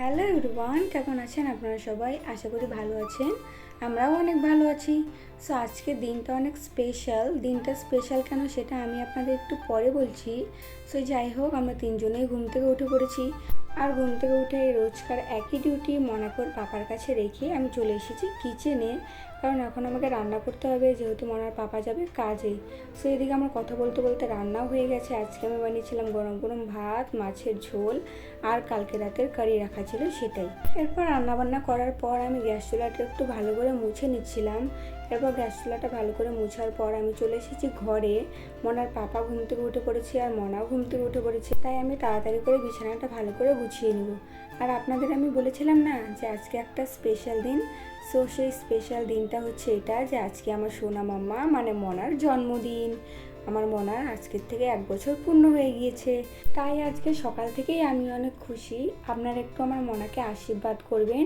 Hello everyone, কেমন আছেন আপনারা সবাই? আশা করি ভালো আছেন। আমরাও অনেক ভালো আছি। সো আজকের দিনটা অনেক স্পেশাল। দিনটা স্পেশাল কেন সেটা আমি আপনাদের একটু পরে বলছি। সো যাই হোক, আমরা তিনজনেই ঘুম থেকে উঠে পড়েছি। আর ঘুম থেকে উঠে রোজকার একই ডিউটি মনাকোর পাপার কাছে রেখে আমি চলে এসেছি কিচেনে, কারণ এখন আমাকে রান্না করতে হবে, যেহেতু মনার পাপা যাবে কাজে। সো এদিকে আমার কথা বলতে বলতে রান্নাও হয়ে গেছে। আজকে আমি বানিয়েছিলাম গরম গরম ভাত, মাছের ঝোল, আর কালকে রাতের কারি রাখা ছিল সেটাই। এরপর রান্নাবান্না করার পর আমি গ্যাস চুলাটা একটু ভালো করে মুছে নিচ্ছিলাম। এরপর গ্যাস চুলাটা ভালো করে মুছার পর আমি চলে এসেছি ঘরে। মনার পাপা ঘুম থেকে উঠে পড়েছে আর মনাও ঘুম থেকে উঠে পড়েছে, তাই আমি তাড়াতাড়ি করে বিছানাটা ভালো করে গুছিয়ে নেব। আর আপনাদের আমি বলেছিলাম না যে আজকে একটা স্পেশাল দিন। সো সেই স্পেশাল দিনটা হচ্ছে এটা, যে আজকে আমার সোনা মাম্মা মানে মনার জন্মদিন। আমার মনার আজকের থেকে 1 বছর পূর্ণ হয়ে গিয়েছে। তাই আজকে সকাল থেকেই আমি অনেক খুশি। আপনারা একটু আমার মনাকে আশীর্বাদ করবেন,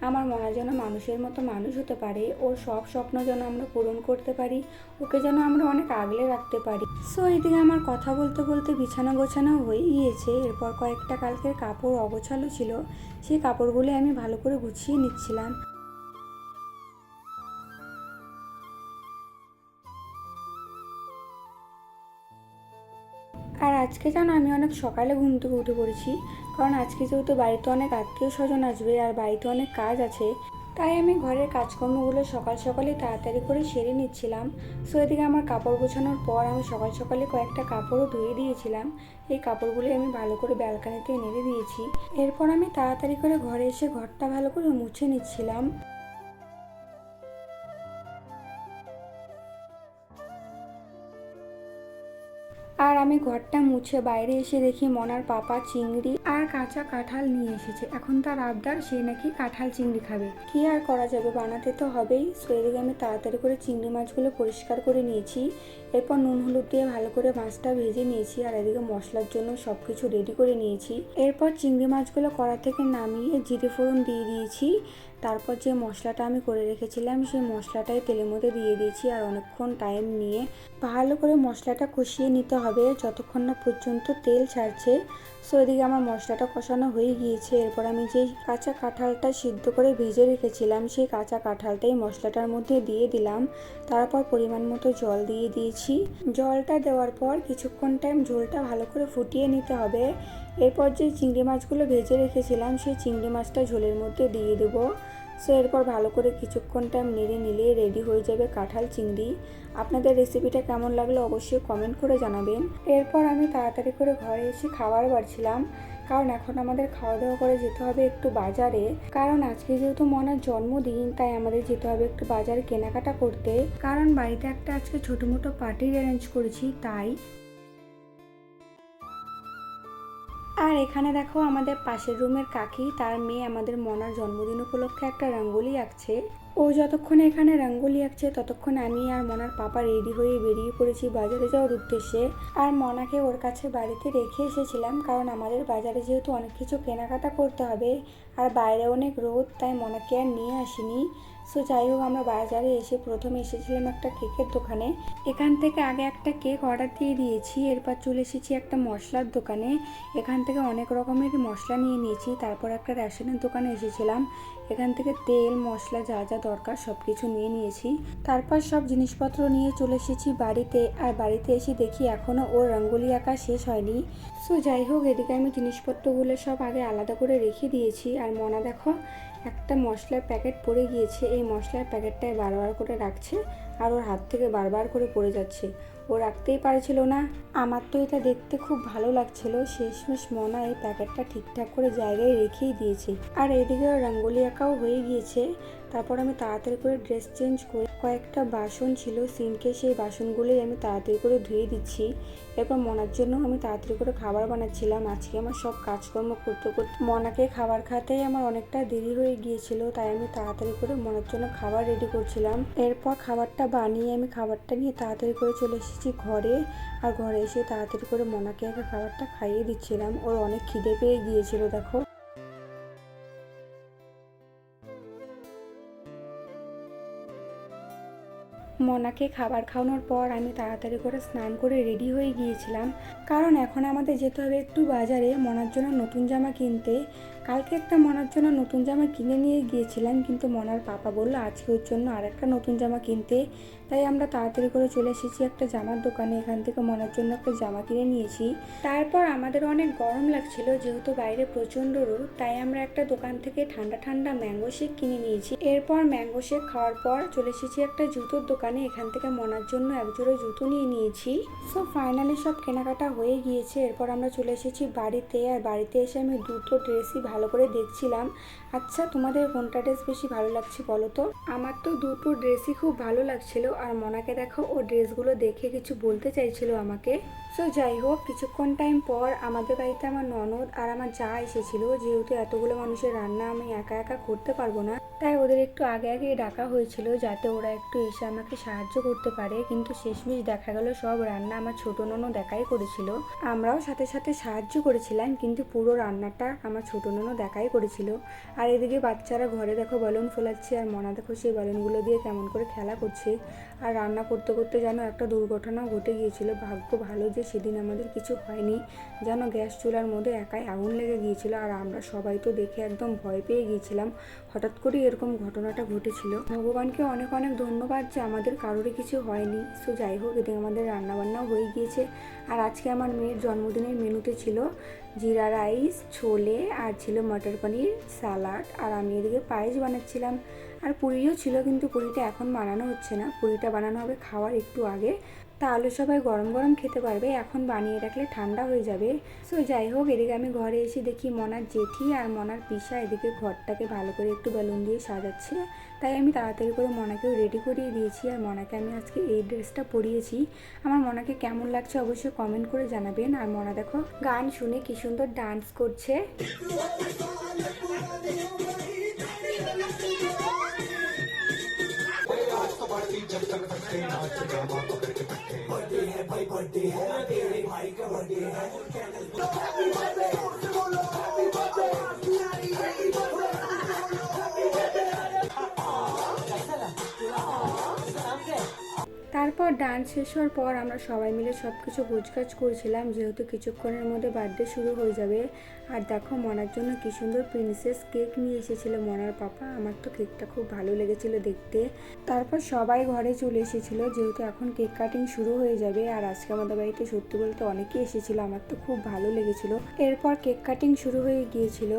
আমার মনা যেন মানুষের মতো মানুষ হতে পারে, ওর সব স্বপ্ন যেন আমরা পূরণ করতে পারি, ওকে যেন আমরা অনেক আগলে রাখতে পারি। সো এদিকে আমার কথা বলতে বলতে বিছানা গোছানো হয়ে গিয়েছে। এরপর কয়েকটা কালকের কাপড় অগোছালো ছিল, সেই কাপড়গুলো আমি ভালো করে গুছিয়ে নিচ্ছিলাম। আর আজকে জানো আমি অনেক সকালে ঘুম থেকে উঠে পড়েছি, কারণ আজকে যেহেতু বাড়িতে অনেক আত্মীয় স্বজন আসবে আর বাড়িতে অনেক কাজ আছে, তাই আমি ঘরের কাজকর্মগুলো সকাল সকালে তাড়াতাড়ি করে সেরে নিচ্ছিলাম। সো এদিকে আমার কাপড় গোছানোর পর আমি সকাল সকালে কয়েকটা কাপড়ও ধুয়ে দিয়েছিলাম। এই কাপড়গুলি আমি ভালো করে ব্যালকানিতে নেড়ে দিয়েছি। এরপর আমি তাড়াতাড়ি করে ঘরে এসে ঘরটা ভালো করে মুছে নিচ্ছিলাম। আর আমি ঘরটা মুছে বাইরে এসে দেখি মনার পাপা চিংড়ি আর কাঁচা কাঁঠাল নিয়ে এসেছে। এখন তার আবদার, সে নাকি কাঁঠাল চিংড়ি খাবে। কি আর করা যাবে, বানাতে তো হবেই। সো এদিকে আমি তাড়াতাড়ি করে চিংড়ি মাছগুলো পরিষ্কার করে নিয়েছি। এরপর নুন হলুদ দিয়ে ভালো করে মাছটা ভেজে নিয়েছি, আর এদিকে মশলার জন্য সব কিছু রেডি করে নিয়েছি। এরপর চিংড়ি মাছগুলো কড়া থেকে নামিয়ে জিরে ফোড়ন দিয়ে দিয়েছি। তারপর যে মশলাটা আমি করে রেখেছিলাম সেই মশলাটাই তেলের মধ্যে দিয়ে দিয়েছি, আর অনেকক্ষণ টাইম নিয়ে ভালো করে মশলাটা কষিয়ে নিতে হবে যতক্ষণ না পর্যন্ত তেল ছাড়ছে। সো এদিকে আমার মশলাটা কষানো হয়ে গিয়েছে। এরপর আমি যে কাঁচা কাঁঠালটা সিদ্ধ করে ভেজে রেখেছিলাম সেই কাঁচা কাঁঠালটাই মশলাটার মধ্যে দিয়ে দিলাম। তারপর পরিমাণ মতো জল দিয়ে দিয়েছি। জলটা দেওয়ার পর কিছুক্ষণ টাইম ঝোলটা ভালো করে ফুটিয়ে নিতে হবে। এরপর যে চিংড়ি মাছগুলো ভেজে রেখেছিলাম সেই চিংড়ি মাছটা ঝোলের মধ্যে দিয়ে দেবো। সো এরপর ভালো করে কিছুক্ষণ টাইম নেড়ে নিলে রেডি হয়ে যাবে কাঁঠাল চিংড়ি। আপনাদের রেসিপিটা কেমন লাগলো অবশ্যই কমেন্ট করে জানাবেন। এরপর আমি তাড়াতাড়ি করে ঘরে এসে খাবার বাড়ছিলাম, কারণ এখন আমাদের খাওয়া দাওয়া করে যেতে হবে একটু বাজারে। কারণ আজকে যেহেতু মনার জন্মদিন, তাই আমাদের যেতে হবে একটু বাজারে কেনাকাটা করতে, কারণ বাড়িতে একটা আজকে ছোটো মোটো পার্টির অ্যারেঞ্জ করেছি তাই। আর এখানে দেখো আমাদের পাশের রুমের কাকি, তার মেয়ে আমাদের মনার জন্মদিন উপলক্ষে একটা রঙ্গোলি আঁকছে। ও যতক্ষণ এখানে রঙ্গোলি আঁকছে ততক্ষণ আমি আর মনার পাপা রেডি হয়ে বেরিয়ে পড়েছি বাজারে যাওয়ার উদ্দেশ্যে। আর মনাকে ওর কাছে বাড়িতে রেখে এসেছিলাম, কারণ আমাদের বাজারে যেহেতু অনেক কিছু কেনাকাটা করতে হবে আর বাইরে অনেক রোদ, তাই মনাকে আর নিয়ে আসিনি। সো যাই হোক, আমরা বাজারে এসে প্রথমে এসেছিলাম একটা কেকের দোকানে। এখান থেকে আগে একটা কেক অর্ডার দিয়ে দিয়েছি। এরপর চলে এসেছি একটা মশলার দোকানে। এখান থেকে অনেক রকমের মশলা নিয়ে নিয়েছি। তারপর একটা রেশনের দোকানে এসেছিলাম, এখান থেকে তেল মশলা যা যা দরকার সব কিছু নিয়ে নিয়েছি। তারপর সব জিনিসপত্র নিয়ে চলে এসেছি বাড়িতে। আর বাড়িতে এসে দেখি এখনও ওর রঙ্গোলি আঁকা শেষ হয়নি। সো যাই হোক, এদিকে আমি জিনিসপত্রগুলো সব আগে আলাদা করে রেখে দিয়েছি। আর মনা দেখো একটা মশলার প্যাকেট পড়ে গিয়েছে, এই মশলার প্যাকেটটায় বারবার করে রাখছে আর ওর হাত থেকে বারবার করে পড়ে যাচ্ছে। ও রাখতেই পারছিল না। আমার তো এটা দেখতে খুব ভালো লাগছিল। শেষমেশ মনা এই প্যাকেটটা ঠিকঠাক করে জায়গায় রেখেই দিয়েছে। আর এদিকে রঙ্গোলি আঁকাও হয়ে গিয়েছে। তারপর আমি তাড়াতাড়ি করে ড্রেস চেঞ্জ করে কয়েকটা বাসন ছিল সিঙ্কে, সেই বাসনগুলোই আমি তাড়াতাড়ি করে ধুয়ে দিচ্ছি। এরপর মনার জন্য আমি তাড়াতাড়ি করে খাবার বানাচ্ছিলাম। আজকে আমার সব কাজকর্ম করতে করতে মনাকে খাবার খাতেই আমার অনেকটা দেরি হয়ে গিয়েছিল, তাই আমি তাড়াতাড়ি করে মনার জন্য খাবার রেডি করছিলাম। এরপর খাবারটা বানিয়ে আমি খাবারটা নিয়ে তাড়াতাড়ি করে চলে এসেছি ঘরে। আর ঘরে এসে তাড়াতাড়ি করে মনাকে আগে খাবারটা খাইয়ে দিচ্ছিলাম, ওর অনেক খিদে পেয়ে গিয়েছিল দেখো। মনাকে খাবার খাওয়ানোর পর আমি তাড়াতাড়ি করে স্নান করে রেডি হয়ে গিয়েছিলাম। কারণ এখন আমাদের যেতে হবে একটু বাজারে মনার জন্য নতুন জামা কিনতে। কালকে একটা মনার জন্য নতুন জামা কিনে নিয়ে গিয়েছিলাম, কিন্তু মনার পাপা বললো আজকে ওর জন্য আরেকটা নতুন জামা কিনতে। তাই আমরা তাড়াতাড়ি করে চলে এসেছি একটা জামার দোকানে। এখান থেকে মনার জন্য একটা জামা কিনে নিয়েছি। তারপর আমাদের অনেক গরম লাগছিল, যেহেতু বাইরে প্রচণ্ড রোদ, তাই আমরা একটা দোকান থেকে ঠান্ডা ঠান্ডা ম্যাঙ্গো শেক কিনে নিয়েছি। এরপর ম্যাঙ্গো শেক খাওয়ার পর চলে এসেছি একটা জুতোর দোকানে। এখান থেকে মনার জন্য একজোড়া জুতো নিয়ে নিয়েছি। সো ফাইনালি সব কেনাকাটা হয়ে গিয়েছে। এরপর আমরা চলে এসেছি বাড়িতে। আর বাড়িতে এসে আমি দুটো ড্রেসই ভালো করে দেখছিলাম। আচ্ছা, তোমাদের কোনটা ড্রেস বেশি ভালো লাগছে বলো তো? আমার তো দুটো ড্রেসই খুব ভালো লাগছিল। আর মনাকে দেখো, ও ড্রেসগুলো দেখে কিছু বলতে চাইছিল আমাকে। সো যাই হোক, কিছুক্ষণ টাইম পর আমাদের বাড়িতে আমার ননদ আর আমার যা এসেছিল। যেহেতু এতগুলো মানুষের রান্না আমি একা একা করতে পারবো না, তাই ওদের একটু আগে আগেই ডাকা হয়েছিল যাতে ওরা একটু এসে আমাকে সাহায্য করতে পারে। কিন্তু শেষমেশ দেখা গেল সব রান্না আমার ছোট ননদ একাই করেছিল। আমরাও সাথে সাথে সাহায্য করেছিলাম, কিন্তু পুরো রান্নাটা আমার ছোট ননদ একাই করেছিল। আর এদিকে বাচ্চারা ঘরে দেখো বেলুন ফোলাচ্ছে, আর মনা দেখো সেই বেলুনগুলো দিয়ে কেমন করে খেলা করছে। আর রান্না করতে করতে যেন একটা দুর্ঘটনাও ঘটে গিয়েছিল। ভাগ্য ভালো যে সেদিন আমাদের কিছু হয়নি, যেন গ্যাস চুলার মধ্যে একাই আগুন লেগে গিয়েছিল। আর আমরা সবাই তো দেখে একদম ভয় পেয়ে গিয়েছিলাম, হঠাৎ করে এরকম ঘটনাটা ঘটেছিল। ভগবানকে অনেক অনেক ধন্যবাদ যে আমাদের কারোরই কিছু হয়নি। সো যাই হোক, এদিকে আমাদের রান্নাবান্নাও হয়ে গিয়েছে। আর আজকে আমার মেয়ের জন্মদিনের মেনুতে ছিল জিরা রাইস, ছোলে, আর ছিল মটর পনির, স্যালাড। আর আমি এদিকে পায়েস বানাচ্ছিলাম। আর পুরিও ছিল, কিন্তু পুরিটা এখন বানানো হচ্ছে না, পুরিটা বানানো হবে খাওয়ার একটু আগে। তাহলে সবাই গরম গরম খেতে পারবে, এখন বানিয়ে রাখলে ঠান্ডা হয়ে যাবে। সো যাই হোক, এদিকে আমি ঘরে এসে দেখি মনার জেঠি আর মনার পিসা এদিকে ঘরটাকে ভালো করে একটু বেলুন দিয়ে সাজাচ্ছে। তাই আমি তাড়াতাড়ি করে মনাকেও রেডি করিয়ে দিয়েছি। আর মনাকে আমি আজকে এই ড্রেসটা পরিয়েছি। আমার মনাকে কেমন লাগছে অবশ্যই কমেন্ট করে জানাবেন। আর মনা দেখো গান শুনে কি সুন্দর ডান্স করছে। তারপর ডান্স শেষ হওয়ার পর আমরা সবাই মিলে সব কিছু গোছগাছ করছিলাম, যেহেতু কিছুক্ষণের মধ্যে বার্থডে শুরু হয়ে যাবে। আর দেখো মনার জন্য কি সুন্দর প্রিন্সেস কেক নিয়ে এসেছিল মনার পাপা। আমার তো কেকটা খুব ভালো লেগেছিল দেখতে। তারপর সবাই ঘরে চলে এসেছিল, যেহেতু এখন কেক কাটিং শুরু হয়ে যাবে। আর আজকে আমাদের বাড়িতে সত্যি বলতে অনেকেই এসেছিল, আমার তো খুব ভালো লেগেছিল। এরপর কেক কাটিং শুরু হয়ে গিয়েছিল।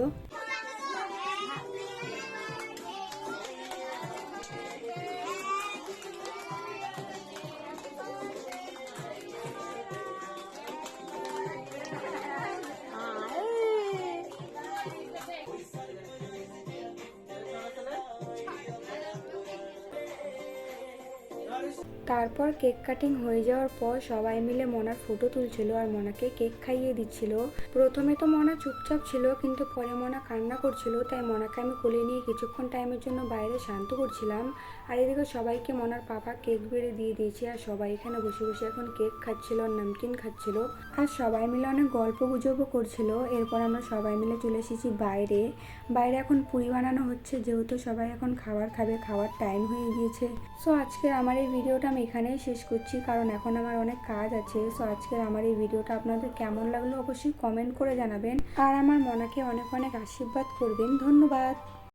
তারপর কেক কাটিং হয়ে যাওয়ার পর সবাই মিলে মনার ফটো তুলছিল আর মনাকে কেক খাইয়ে দিচ্ছিল। প্রথমে তো মনা চুপচাপ ছিল, কিন্তু পরে মনা কান্না করছিল, তাই মনাকে আমি কোলে নিয়ে কিছুক্ষণ টাইমের জন্য বাইরে শান্ত করছিলাম। আর এদিকে সবাইকে মনার পাপা কেক বেড়ে দিয়ে দিয়েছে। আর সবাই এখানে বসে বসে এখন কেক খাচ্ছিল, নামকিন খাচ্ছিল, আর সবাই মিলে অনেক গল্প গুজবও করছিল। এরপর আমরা সবাই মিলে চলে এসেছি বাইরে। বাইরে এখন পুরি বানানো হচ্ছে, যেহেতু সবাই এখন খাবার খাবে, খাওয়ার টাইম হয়ে গিয়েছে। সো আজকের আমার এই ভিডিওটা আমি এখানেই শেষ করছি, কারণ এখন আমার অনেক কাজ আছে। সো আজকের আমার এই ভিডিওটা আপনাদের কেমন লাগলো অবশ্যই কমেন্ট করে জানাবেন। আর আমার মনাকে অনেক অনেক আশীর্বাদ করবেন। ধন্যবাদ।